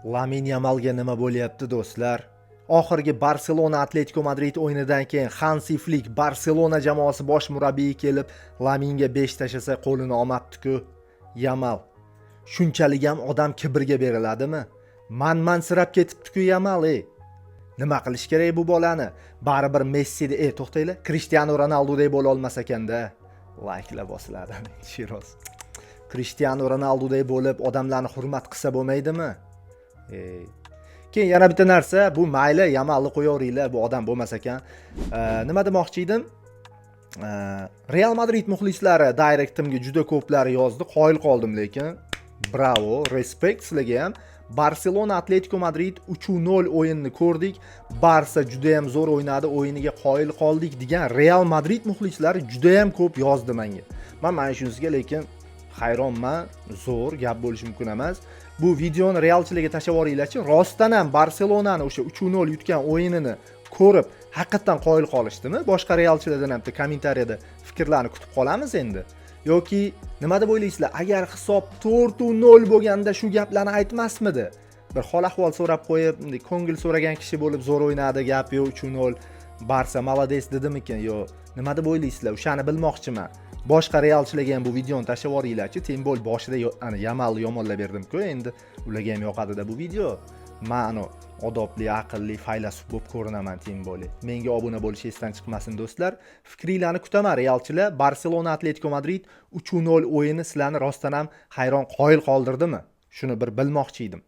Lamin Yamalga nima bo'lyapti do'stlar? Oxirgi Barselona Atletico Madrid o'yinidan keyin Hansi Flick Barselona jamoasi bosh murabbiyi kelib, Laminga 5 tashasa qo'lini olmabdi-ku. Yamal shunchalik ham odam kibrga beriladimi? Manmansirab ketibdi-ku Yamal. Nima qilish kerak bu bolani? Baribir Messida, to'xtanglar, Cristiano Ronaldoday bo'la olmas ekanda. Layklar bosiladi. Shiroz. Cristiano Ronaldoday bo'lib odamlarni hurmat qilsa bo'lmaydimi? Keyin yana bitta narsa, bu mayli Yamalni qo'yaveringlar, bu odam bo'lmas ekan. Nima demoqchi edim? Real Madrid muxlislari direktimga juda ko'plari yozdi, qoyil qoldim lekin. Bravo, respekt sizlarga ham. Barselona Atletico Madrid 3-0 o'yinni ko'rdik. Barsa juda ham zo'r o'ynadi, o'yiniga qoyil qoldik degan Real Madrid muxlislari juda ham ko'p yozdi menga. Men mana shunisiga lekin hayronman, zo'r gap bo'lishi mumkin emas. Bu videoni realchilarga tashlab yuboringlar-chi. Rostdan ham Barselonani o'sha 3-0 yutgan o'yinini ko'rib, haqiqatan qoyil qolishdimi? Boshqa realchilardan ham kommentariyada fikrlarni kutib qolamiz endi. Yoki nima deb o'ylaysizlar? Agar hisob 4-0 bo'lganda shu gaplarni aytmasmidi? Bir hol ahvol so'rab qo'yib, ko'ngil so'ragan kishi bo'lib zo'r o'ynadi, gap yo'q 3-0 Barsa malades dedimikin yo? Nima deb o'ylaysizlar? O'shani bilmoqchiman. Boshqa realchilarga ham bu videoni tashlab yuboringlar-chi. Tembol boshida Yamalni yomonlab berdim-ku, endi ularga ham yoqadi-da bu video. Men odobli, aqlli, faylasuf bo'lib ko'rinaman Temboli. Menga obuna bo'lish esdan chiqmasin do'stlar. Fikringlarni kutaman realchilar. Barselona Atletico Madrid 3-0 o'yini sizlarni rostdan ham hayron qoyil qoldirdimi? Shuni bir bilmoqchi edim.